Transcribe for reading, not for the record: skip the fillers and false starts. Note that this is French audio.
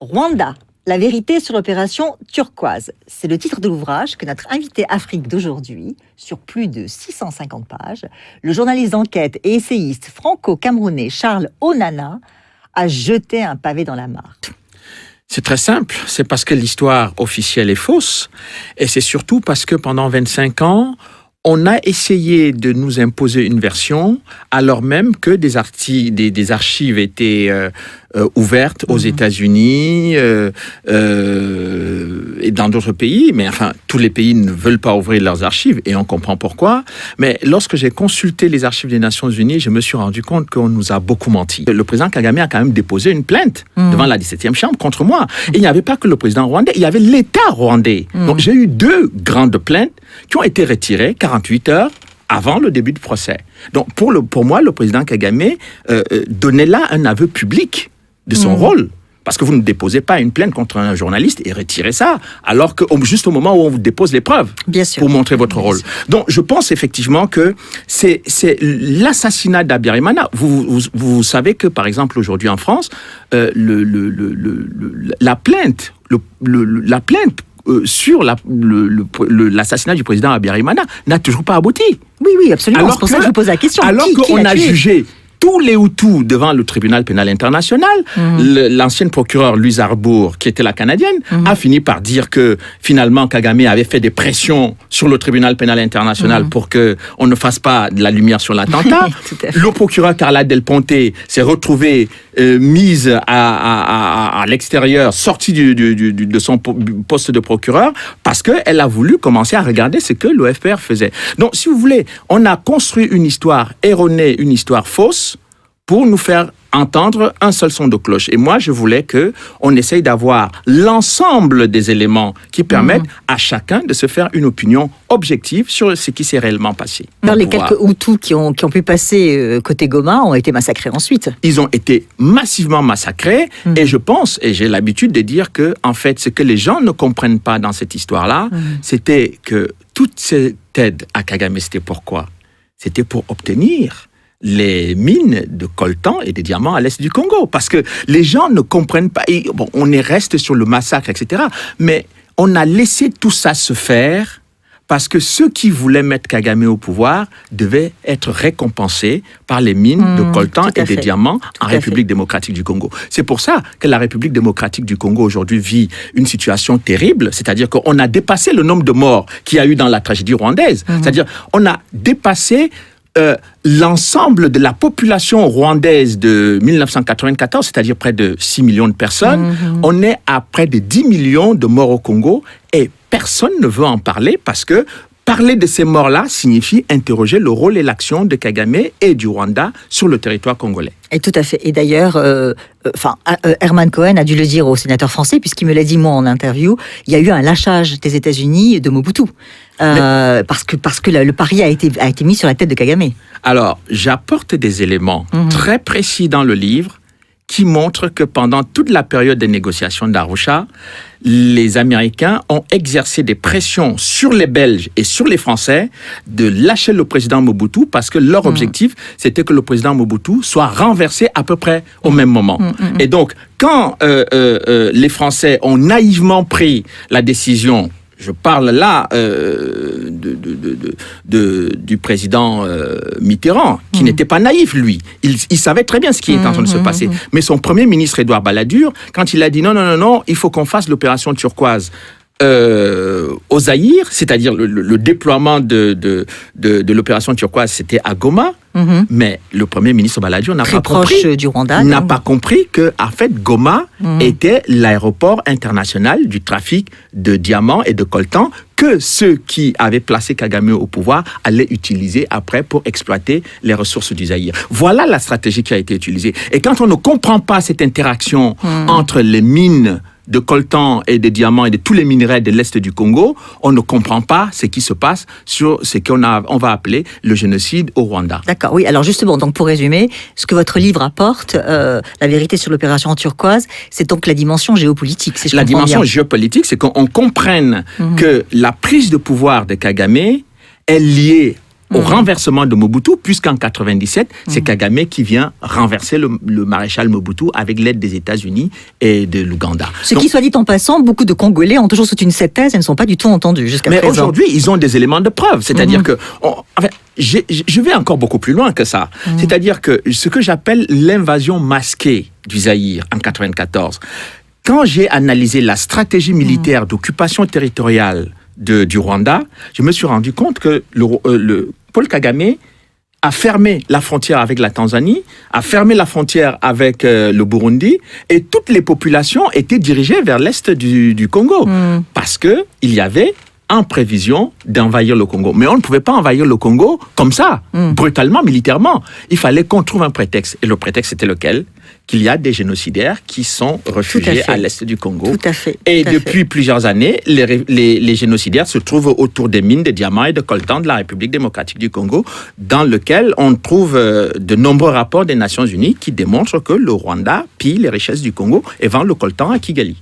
Rwanda, la vérité sur l'opération turquoise. C'est le titre de l'ouvrage que notre invité Afrique d'aujourd'hui, sur plus de 650 pages, le journaliste d'enquête et essayiste franco-camerounais Charles Onana, a jeté un pavé dans la mare. C'est très simple, c'est parce que l'histoire officielle est fausse, et c'est surtout parce que pendant 25 ans, on a essayé de nous imposer une version, alors même que des archives étaient ouvertes aux États-Unis et dans d'autres pays. Mais enfin, tous les pays ne veulent pas ouvrir leurs archives, et on comprend pourquoi. Mais lorsque j'ai consulté les archives des Nations Unies, je me suis rendu compte qu'on nous a beaucoup menti. Le président Kagame a quand même déposé une plainte devant la 17e chambre contre moi. Et il n'y avait pas que le président rwandais, il y avait l'État rwandais. Donc j'ai eu 2 grandes plaintes qui ont été retirées 48 heures avant le début du procès. Donc pour moi, le président Kagame donnait là un aveu public de son rôle. Parce que vous ne déposez pas une plainte contre un journaliste et retirez ça, alors que juste au moment où on vous dépose les preuves pour montrer votre rôle. Donc je pense effectivement que c'est l'assassinat d'Habyarimana. Vous savez que par exemple aujourd'hui en France, la plainte sur l'assassinat du président Habyarimana n'a toujours pas abouti. Oui, absolument. C'est pour ça que je vous pose la question. Alors qu'on a jugé tous les Hutus devant le tribunal pénal international, l'ancienne procureure Louise Arbour, qui était la Canadienne, a fini par dire que finalement Kagame avait fait des pressions sur le tribunal pénal international pour qu'on ne fasse pas de la lumière sur l'attentat. Le procureur Carla Del Ponte s'est retrouvée mise à l'extérieur, sortie de son poste de procureur, parce qu'elle a voulu commencer à regarder ce que l'OFPR faisait. Donc, si vous voulez, on a construit une histoire erronée, une histoire fausse, pour nous faire entendre un seul son de cloche. Et moi, je voulais qu'on essaye d'avoir l'ensemble des éléments qui permettent à chacun de se faire une opinion objective sur ce qui s'est réellement passé. Alors, les quelques Hutus qui ont pu passer côté Goma ont été massacrés ensuite. Ils ont été massivement massacrés, et je pense, et j'ai l'habitude de dire que, en fait, ce que les gens ne comprennent pas dans cette histoire-là, c'était que toute cette aide à Kagame, c'était pourquoi ? C'était pour obtenir les mines de coltan et des diamants à l'est du Congo. Parce que les gens ne comprennent pas. Et bon, on reste sur le massacre, etc. Mais on a laissé tout ça se faire parce que ceux qui voulaient mettre Kagame au pouvoir devaient être récompensés par les mines de coltan et des diamants en République démocratique du Congo. C'est pour ça que la République démocratique du Congo aujourd'hui vit une situation terrible, c'est-à-dire qu'on a dépassé le nombre de morts qu'il y a eu dans la tragédie rwandaise. C'est-à-dire on a dépassé l'ensemble de la population rwandaise de 1994, c'est-à-dire près de 6 millions de personnes, on est à près de 10 millions de morts au Congo et personne ne veut en parler parce que parler de ces morts-là signifie interroger le rôle et l'action de Kagame et du Rwanda sur le territoire congolais. Et tout à fait. Et d'ailleurs, Herman Cohen a dû le dire au sénateur français, puisqu'il me l'a dit, moi, en interview, il y a eu un lâchage des États-Unis de Mobutu. Parce que le pari a été mis sur la tête de Kagame. Alors, j'apporte des éléments très précis dans le livre qui montrent que pendant toute la période des négociations d'Arusha, les Américains ont exercé des pressions sur les Belges et sur les Français de lâcher le président Mobutu parce que leur objectif, c'était que le président Mobutu soit renversé à peu près au même moment. Et donc, quand les Français ont naïvement pris la décision, je parle là du président Mitterrand, qui n'était pas naïf, lui. Il savait très bien ce qui est en train de se passer. Mais son premier ministre, Édouard Balladur, quand il a dit non, il faut qu'on fasse l'opération turquoise au Zaïre, c'est-à-dire le déploiement de l'opération turquoise, c'était à Goma, mais le premier ministre Balladur n'a pas compris que, en fait, Goma était l'aéroport international du trafic de diamants et de coltan que ceux qui avaient placé Kagame au pouvoir allaient utiliser après pour exploiter les ressources du Zaïre. Voilà la stratégie qui a été utilisée. Et quand on ne comprend pas cette interaction entre les mines de coltan et de diamants et de tous les minerais de l'Est du Congo, on ne comprend pas ce qui se passe sur ce qu'on va appeler le génocide au Rwanda. D'accord, oui. Alors justement, donc pour résumer, ce que votre livre apporte, la vérité sur l'opération turquoise, c'est donc la dimension géopolitique. Si je la dimension bien. Géopolitique, c'est qu'on comprenne que la prise de pouvoir de Kagame est liée au renversement de Mobutu, puisqu'en 97, c'est Kagame qui vient renverser le maréchal Mobutu avec l'aide des États-Unis et de l'Ouganda. Qui, soit dit en passant, beaucoup de Congolais ont toujours soutenu cette thèse et ne sont pas du tout entendus jusqu'à présent. Mais aujourd'hui, ils ont des éléments de preuve. C'est-à-dire que... je vais encore beaucoup plus loin que ça. C'est-à-dire que ce que j'appelle l'invasion masquée du Zaïre en 94, quand j'ai analysé la stratégie militaire d'occupation territoriale du Rwanda, je me suis rendu compte que Paul Kagame a fermé la frontière avec la Tanzanie, a fermé la frontière avec le Burundi, et toutes les populations étaient dirigées vers l'est du Congo, parce que il y avait en prévision d'envahir le Congo. Mais on ne pouvait pas envahir le Congo comme ça, brutalement, militairement. Il fallait qu'on trouve un prétexte. Et le prétexte, c'était lequel ? Qu'il y a des génocidaires qui sont réfugiés à l'est du Congo. Tout à fait. Et depuis plusieurs années, les génocidaires se trouvent autour des mines de diamants et de coltan de la République démocratique du Congo, dans lequel on trouve de nombreux rapports des Nations Unies qui démontrent que le Rwanda pille les richesses du Congo et vend le coltan à Kigali.